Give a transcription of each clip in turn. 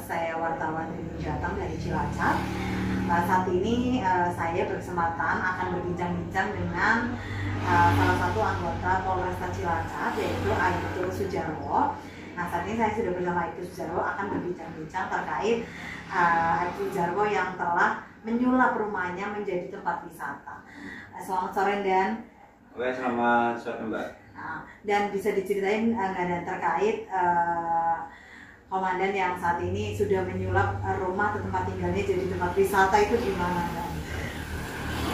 saya wartawan datang dari Cilacap. Saat ini saya berkesempatan akan berbincang-bincang dengan salah satu anggota Polresta Cilacap, yaitu Aibtu Sujarwo. Nah, saat ini saya sudah bersama Aibtu Sujarwo akan berbincang-bincang terkait Aibtu Sujarwo yang telah menyulap rumahnya menjadi tempat wisata. Selamat sore, Dan. Oke, selamat sore, Mbak. Dan bisa diceritain nggak terkait komandan yang saat ini sudah menyulap rumah atau tempat tinggalnya jadi tempat wisata itu gimana?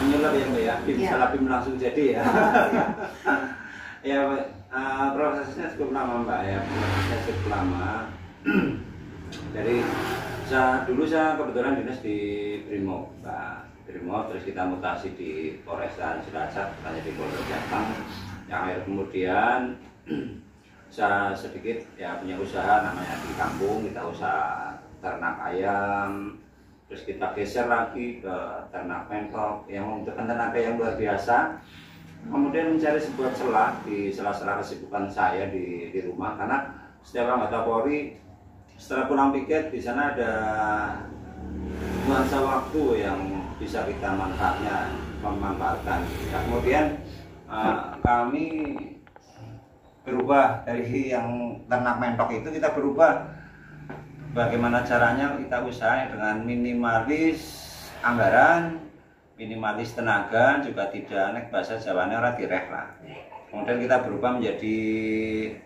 Menyulap ya, Mbak ya? Bisa lebih langsung jadi ya? Ya, prosesnya cukup lama, Mbak ya. Prosesnya cukup lama. Dari dulu saya kebetulan dinas di Brimob, Mbak. Brimob, terus kita mutasi di Polresta Cilacap, hanya di Polres Jateng. Yang akhir kemudian saya sedikit ya punya usaha namanya di kampung, kita usaha ternak ayam, terus kita geser lagi ke ternak mentok yang membutuhkan tenaga yang luar biasa. Kemudian mencari sebuah celah di sela-sela kesibukan saya di rumah, karena setiap anggota Polri setelah pulang piket di sana ada nuansa waktu yang bisa kita memanfaatkan. Ya, kemudian kami berubah dari yang ternak mentok itu, kita berubah bagaimana caranya kita usaha dengan minimalis anggaran, minimalis tenaga, juga tidak nek bahasa Jawanya ora direh lah. Kemudian kita berubah menjadi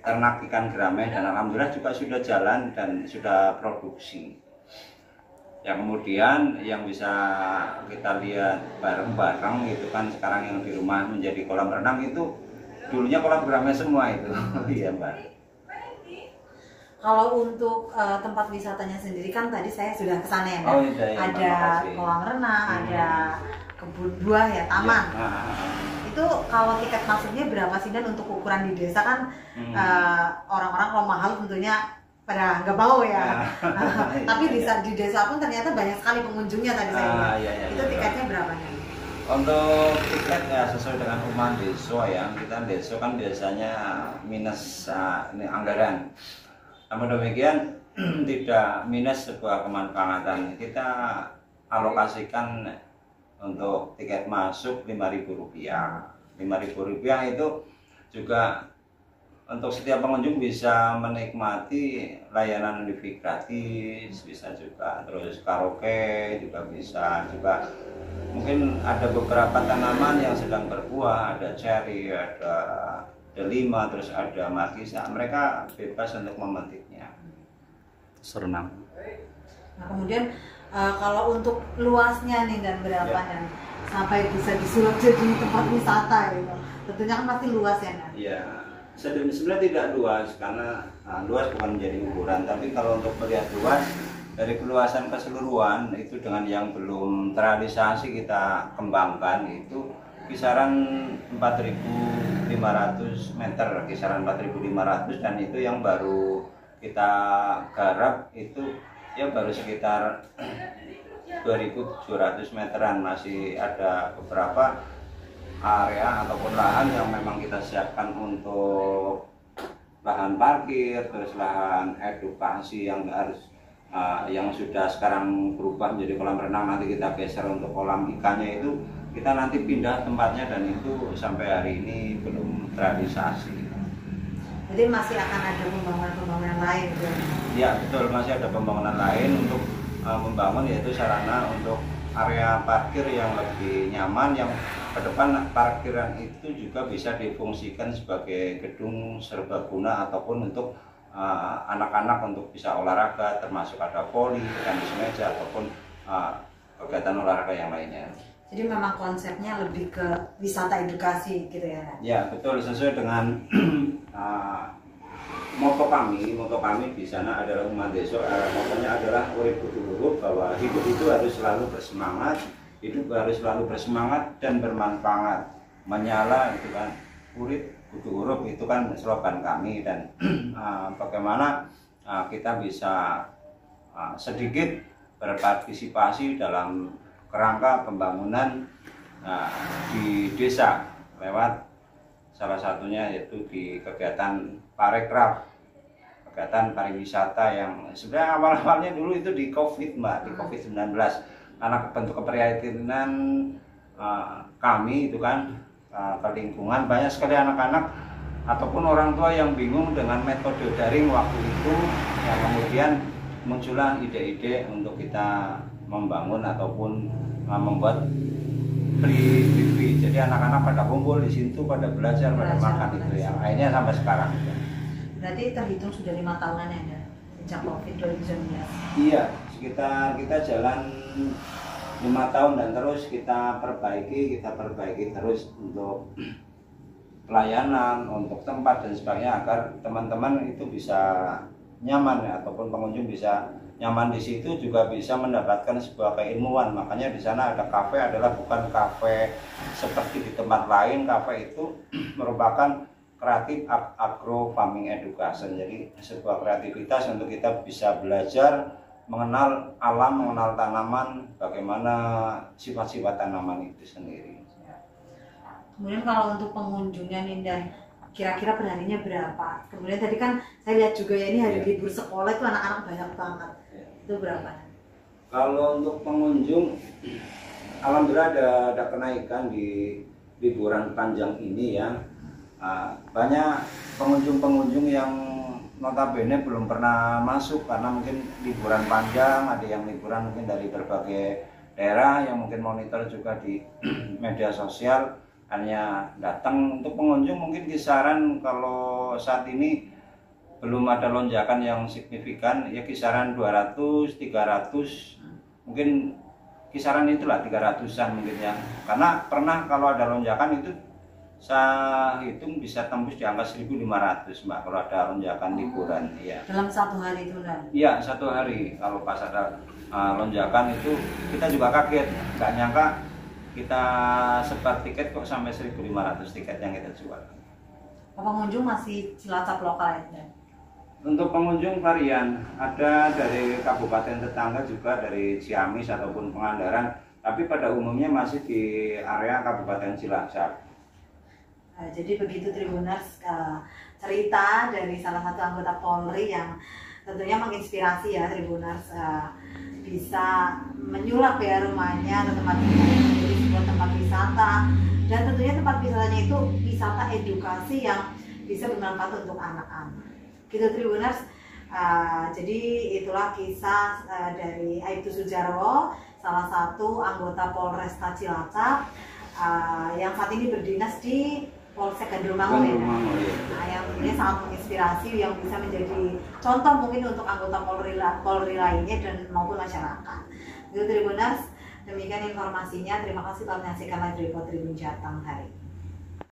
ternak ikan gurame dan alhamdulillah juga sudah jalan dan sudah produksi. Yang kemudian yang bisa kita lihat bareng-bareng itu kan sekarang yang di rumah menjadi kolam renang itu dulunya kolam gurame semua itu. Iya, Mbak. Kalau untuk tempat wisatanya sendiri kan tadi saya sudah kesana ya, Mbak. Oh, iya, iya, ada kolam renang, ada kebun buah ya, taman. Ya. Itu kalau tiket masuknya berapa sih, Dan? Untuk ukuran di desa kan orang-orang kalau mahal tentunya pada nggak mau ya. Tapi di desa pun ternyata banyak sekali pengunjungnya tadi saya lihat. Itu tiketnya berapa nih? Untuk tiket ya sesuai dengan rumah desa ya, kita desa kan biasanya minus ini anggaran. Namun demikian tidak minus sebuah kemanfaatan. Kita alokasikan untuk tiket masuk Rp5.000. Rp5.000 itu juga untuk setiap pengunjung bisa menikmati layanan wifi gratis, bisa juga terus karaoke juga bisa, juga mungkin ada beberapa tanaman yang sedang berbuah, ada cherry, ada delima, terus ada markisa, mereka bebas untuk memetiknya. Serenang. Nah, kemudian kalau untuk luasnya nih, Dan, berapa dan sampai bisa disulap jadi tempat wisata gitu? Tentunya kan pasti luas ya, Dan? Iya. Sebenarnya tidak luas, karena luas bukan menjadi ukuran, tapi kalau untuk melihat luas dari keluasan keseluruhan itu dengan yang belum terrealisasi kita kembangkan itu kisaran 4.500 meter, kisaran 4.500, dan itu yang baru kita garap itu ya baru sekitar 2.700 meteran. Masih ada beberapa area ataupun lahan yang memang kita siapkan untuk lahan parkir, terus lahan edukasi yang harus yang sudah sekarang berubah menjadi kolam renang, nanti kita geser untuk kolam ikannya, itu kita nanti pindah tempatnya, dan itu sampai hari ini belum terrealisasi. Jadi masih akan ada pembangunan lain gitu? Ya betul, masih ada pembangunan lain untuk membangun, yaitu sarana untuk area parkir yang lebih nyaman, yang ke depan parkiran itu juga bisa difungsikan sebagai gedung serbaguna ataupun untuk anak-anak untuk bisa olahraga, termasuk ada voli, tenis meja ataupun kegiatan olahraga yang lainnya. Jadi memang konsepnya lebih ke wisata edukasi gitu ya? Ya betul, sesuai dengan moto kami di sana adalah umat desa. Motonya adalah urip kudu luhur, bahwa hidup itu harus selalu bersemangat, hidup harus selalu bersemangat dan bermanfaat, menyala itu kan, urip kudu luhur itu kan slogan kami. Dan bagaimana kita bisa sedikit berpartisipasi dalam kerangka pembangunan di desa lewat salah satunya yaitu di kegiatan Parekraf kegiatan pariwisata yang sebenarnya awal-awalnya dulu itu di COVID Mbak, di COVID-19, karena bentuk keprihatinan kami itu kan ke lingkungan, banyak sekali anak-anak ataupun orang tua yang bingung dengan metode daring waktu itu, yang kemudian muncullah ide-ide untuk kita membangun ataupun membuat free. Jadi anak-anak pada kumpul di situ, pada belajar, pada makan itu ya. Akhirnya sampai sekarang. Berarti terhitung sudah 5 tahunan ya sejak COVID 2019. Iya, kita jalan 5 tahun dan terus kita perbaiki terus untuk pelayanan, untuk tempat dan sebagainya agar teman-teman itu bisa nyaman ya, ataupun pengunjung bisa nyaman di situ, juga bisa mendapatkan sebuah keilmuan. Makanya di sana ada kafe, adalah bukan kafe seperti di tempat lain. Kafe itu merupakan kreatif agro farming education. Jadi sebuah kreativitas untuk kita bisa belajar mengenal alam, mengenal tanaman, bagaimana sifat-sifat tanaman itu sendiri. Kemudian kalau untuk pengunjungnya Ninda, kira-kira perharinya berapa? Kemudian tadi kan saya lihat juga ya, ini hari libur sekolah itu anak-anak banyak banget. Itu berapa? Kalau untuk pengunjung, alhamdulillah ada kenaikan di liburan panjang ini ya. Banyak pengunjung-pengunjung yang notabene belum pernah masuk karena mungkin liburan panjang, ada yang liburan mungkin dari berbagai daerah yang mungkin monitor juga di media sosial, hanya datang. Untuk pengunjung mungkin kisaran kalau saat ini belum ada lonjakan yang signifikan ya, kisaran 200, 300, mungkin kisaran itulah 300-an mungkin ya. Karena pernah kalau ada lonjakan itu saya hitung bisa tembus di angka 1.500 Mbak kalau ada lonjakan liburan ya. Dalam satu hari itu kan? Iya, satu hari. Kalau pas ada lonjakan itu kita juga kaget, nggak nyangka kita sebar tiket kok sampai 1.500 tiket yang kita jual. Pengunjung masih Cilacap lokal ya? Untuk pengunjung varian, ada dari kabupaten tetangga juga, dari Ciamis ataupun Pangandaran, tapi pada umumnya masih di area Kabupaten Cilacap. Jadi begitu Tribuners, cerita dari salah satu anggota Polri yang tentunya menginspirasi ya Tribuners, bisa menyulap ya rumahnya atau tempat menjadi sebuah tempat wisata, dan tentunya tempat wisatanya itu wisata edukasi yang bisa bermanfaat untuk anak-anak. Gitu Tribuners. Jadi itulah kisah dari Aibtu Sujarwo, salah satu anggota Polresta Cilacap yang saat ini berdinas di Polsek Gandrumangu ya. Nah, yang ini sangat menginspirasi, yang bisa menjadi contoh mungkin untuk anggota Polri lainnya dan maupun masyarakat. Gitu Tribuners, demikian informasinya. Terima kasih telah menyaksikan live report Tribun Jateng hari ini.